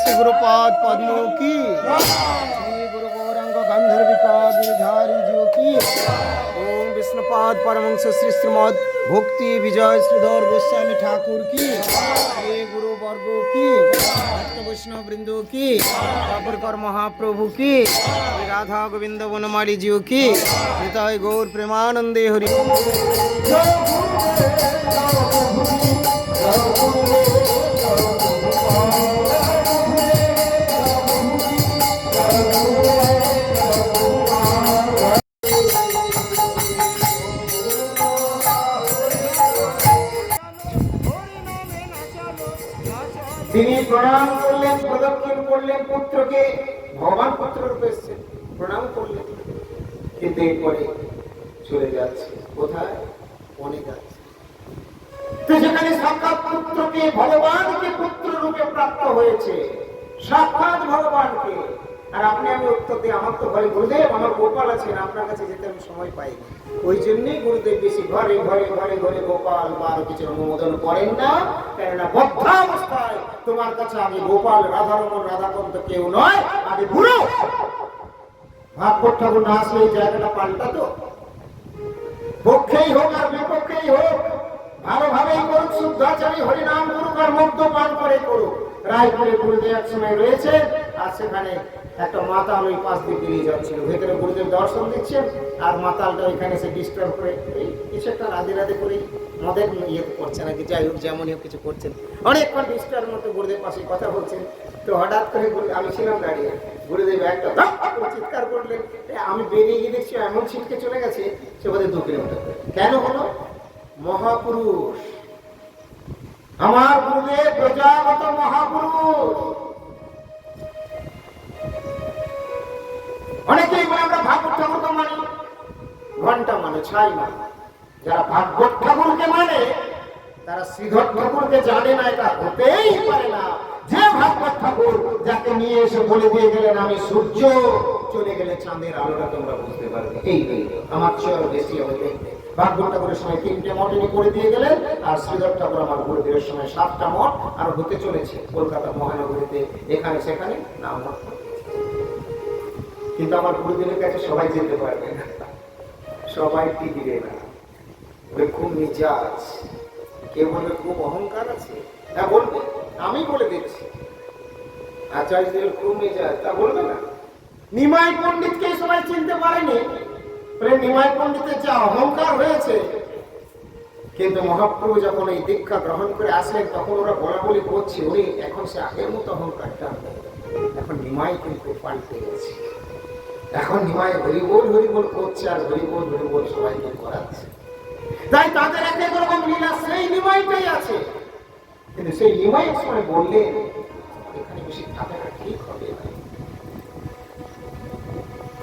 श्री गुरुपाद पद्म की, श्री गुरु गौरांग गंधर्विका गिरधारी जी की, ओम विष्णुपाद परमहंस श्री श्रीमद भक्ति विजय श्रीधर गोस्वामी ठाकुर की, श्री गुरु वर्गो की, भक्त वैष्णव वृंदों की, कापरकर महाप्रभु की, श्री राधा गोविंद वनमाली जी की, निताय गौर प्रेमानंदे हरि। তিনি প্রণাম করলেন, প্রদক্ষিণ করলেন পুত্রকে, ভগবান পুত্র রূপে এসেছেন, প্রণাম করলেন, কিন্তু এরপরে চলে যাচ্ছে কোথায়? বনে যাচ্ছে। তো যেখানে সাক্ষাৎ পুত্রকে, ভগবানকে পুত্র রূপে প্রাপ্ত হয়েছে, সাক্ষাৎ ভগবানকে, আর আপনি আমি উত্তর দিই আমার তো ঘরে গুরুদেব আমার গোপাল আছেন, আপনার কাছে যেতে আমি সময় পাইনি। ওই জন্যই গুরুদেব বেশি ঘরে ঘরে ঘরে ঘরে গোপাল বা আরো কিছু অনুমোদন করেন না, কেননা বদ্ধাবস্থায় তোমার কাছে আমি গোপাল, রাধারমন রাধাকান্ত কেউ নয়, আমি বুড়ো। ভাগবত ঠাকুর না আসলে এই জায়গাটা পাল্টাতো। পক্ষেই হোক আর বিপক্ষেই হোক, ভালোভাবেই করুক, শুদ্ধাচারী হরিনাম করুক আর মদ্যপান করে করুক। রায়পুরে গুরুদেব এক সময় রয়েছে, আর সেখানে একটা মাতাল ওই পাশ দিয়ে বেরিয়ে যাচ্ছিল, ভেতরে গুরুদেব দর্শন দিচ্ছেন, আর মাতালটা ওইখানে এসে ডিস্টার্ব করে কিছু একটা রাধে রাধে করে মদের ইয়ে করছে নাকি, যাই হোক যেমনই হোক কিছু করছেন, অনেকক্ষণ ডিস্টার্ব মতো গুরুদেব পাশে কথা বলছেন। তো হঠাৎ করে আমি ছিলাম দাঁড়িয়ে, গুরুদেব একটা চিৎকার করলেন, আমি বেরিয়ে গিয়ে দেখছি এমন ছিটকে চলে গেছে, সে বোধহয় 2 কিলোমিটার। কেন হলো? মহাপুরুষ, আমার গুরুদেব প্রজাগত মহাপুরুষ। অনেকেই বলে আমরা ভাগবত ঠাকুরকে মানি, ঘন্টা মানে, ছাই মানে। যারা ভাগবত ঠাকুরকে মানে তারা শ্রীধর ঠাকুরকে জানে না, এটা হতেই পারে না। যে ভাগবত ঠাকুর যাকে নিয়ে এসে বলে দিয়ে গেলেন আমি সূর্য, চলে গেলে চাঁদের আলোটা তোমরা বুঝতে পারবে। এই আমার চেয়ে বেশি হবে দেখবে। ভাগবত ঠাকুরের সময় 3টে মঠই করে দিয়ে গেলেন, আর শ্রীধর ঠাকুর আমার গুরুদেবের সময় 7টা মঠ, আর হতে চলেছে কলকাতা মহানগরীতে এখানে সেখানে নাম মঠ। কিন্তু আমার গুরুদেবের কাছে সবাই যেতে পারবে না, সবাই টিকবে না। খুব মিজাজ, কেউ বলবে খুব অহংকার আছে, তা বলবে। আমি বলে দিচ্ছি আচার্যদেবের খুব মিজাজ, তা বলবে না। নিমাই পণ্ডিতকে সবাই চিনতে পারেনি, নিমাই পণ্ডিতের যা অহংকার হয়েছে। কিন্তু মহাপ্রভু যখন এই দীক্ষা গ্রহণ করে আসলেন, তখন ওরা বলাবলি করছে, ওরে এখন সে আগের মতো অহংকারটা, এখন নিমাই কিন্তু পাল্টে গেছে। এখন নিমাই হরিবোল হরিবোল করছে, আর হরিবোল হরিবোল সবাইকে করাচ্ছে। তাই তাদের এক এক রকম লীলা সেই নিমাইটাই আছে। কিন্তু সেই নিমাই সময় বললে এখানে বেশি থাকে না, ঠিক হবে।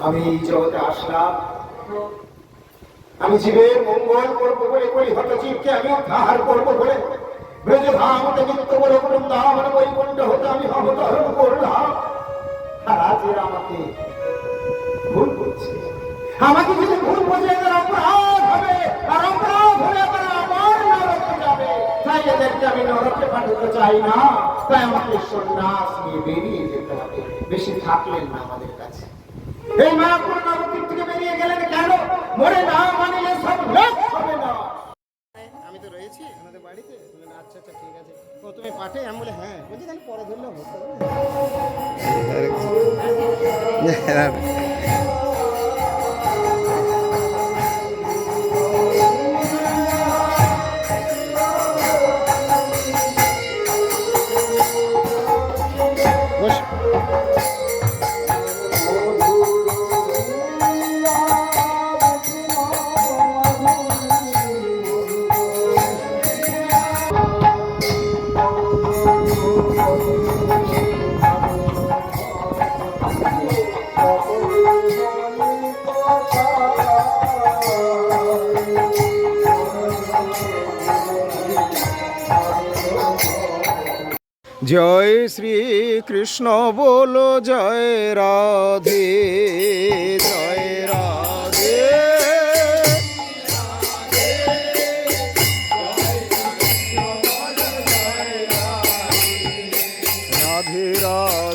আমি এই জগতে আসলাম, আমি জীবের মঙ্গল করবো বলে, করি হত জীবকে আমি উদ্ধার করবো বলে, ব্রজ ধামতে নিত্য বলে বৃন্দাবন বৈকুণ্ঠ হতে আমি অবতরণ করলাম। আর আজ এরা আমাকে ভুল করছে। আমাকে যদি ভুল বোঝে এদের অপরাধ হবে, আর অপরাধ হলে তারা আমার নরকে যাবে। তাই এদেরকে আমি নরকে পাঠাতে চাই না, তাই আমাকে সন্ন্যাস নিয়ে বেরিয়ে যেতে হবে। বেশি থাকলেন না আমাদের কাছে। এই মায়াপুর নবদ্বীপ থেকে বেরিয়ে গেলেন কেন? মরে না মানিলে সব লোক হবে না। আমি তো রয়েছি আমাদের বাড়িতে। আচ্ছা আচ্ছা ঠিক আছে, ও তুমি পাঠে? আমি বলে হ্যাঁ। বলছি তাহলে পরে ধরলে হতো। জয় শ্রী কৃষ্ণ বলো, জয় রাধে, জয় রাধে। রাধে রাধে।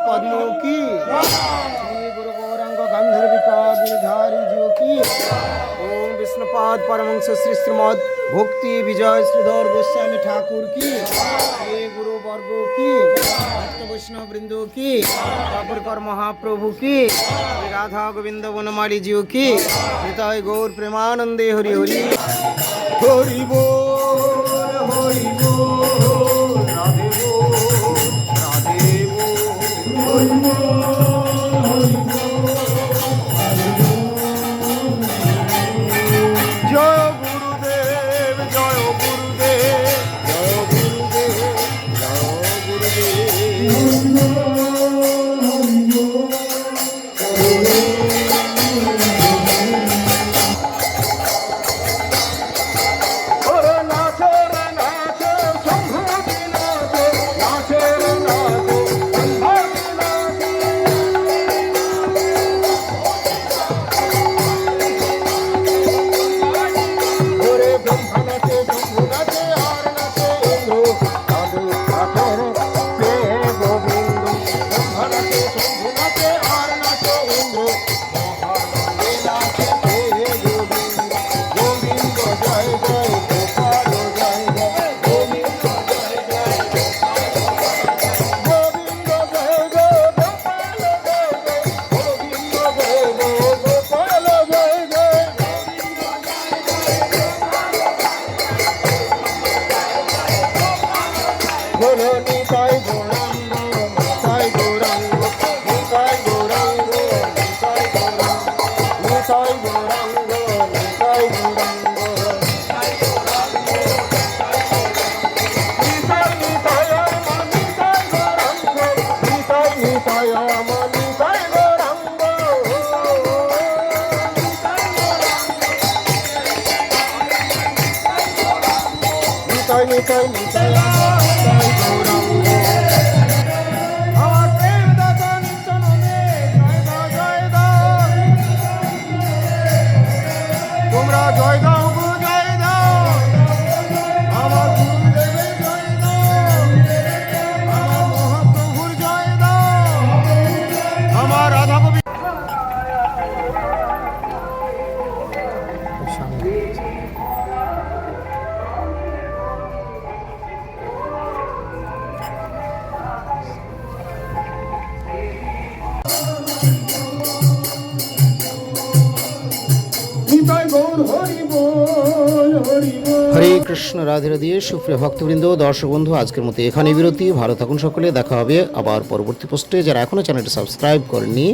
পদ্ম কি, শ্রী গুরু গৌরাঙ্গ গান্ধর্বিকা গিরিধারী জিউ কি, ওম বিষ্ণুপাদ পরমহংস শ্রী শ্রীমদ ভক্তি বিজয় শ্রীধর গোস্বামী ঠাকুর কি, শ্রী গুরু বর্গ কি, ভক্ত বৈষ্ণব বৃন্দ কি, ঠাকুরকর মহাপ্রভু কি, শ্রী রাধা গোবিন্দ বনমালী জিউ কি, নিতাই গৌর প্রেমানন্দে হরি হরি হরি বল হরি বল, রাধে বল রাধে বল, হরি বল হরি বল, জয় গুরুদেব জয় গুরুদেব জয় গুরুদেব জয় হরে কৃষ্ণ রাধে রাধে। সুপ্রিয় ভক্তবৃন্দ দর্শক বন্ধু, আজকের মতো এখানে বিরতি। ভালো থাকুন সকলে, দেখা হবে আবার পরবর্তী পোস্টে। যারা এখনও চ্যানেলটি সাবস্ক্রাইব করেননি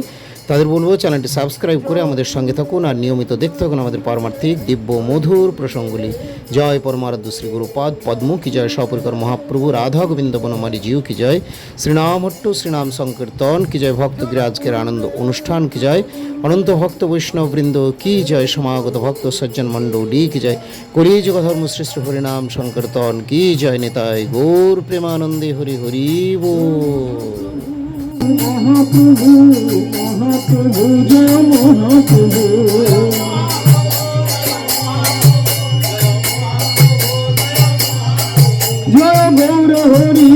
তাদের বলবো চ্যানেলটি সাবস্ক্রাইব করে আমাদের সঙ্গে থাকুন আর নিয়মিত দেখতে থাকুন আমাদের পারমার্থিক দিব্য মধুর প্রসঙ্গগুলি। জয় পরমারাধ্য শ্রী গুরুপাদ পদ্ম কি জয়, সপরিকর মহাপ্রভু রাধা গোবিন্দ বনমালী জিউ কি জয়, শ্রীনাম হট্ট শ্রীনাম সংকীর্তন কি জয়, ভক্তগৃহে আজকের আনন্দ অনুষ্ঠান কি জয়, অনন্ত ভক্ত বৈষ্ণব বৃন্দ কি জয়, সমাগত ভক্ত সজ্জন মণ্ডলী কি জয়, কলিযুগ ধর্ম শ্রেষ্ঠ হরিনাম সংকীর্তন কি জয়, নেতাই গৌর প্রেমানন্দে হরি হরি বল। মহাপ্রভু মহাপ্রভু জয় মহাপ্রভু, জয় গৌর হরি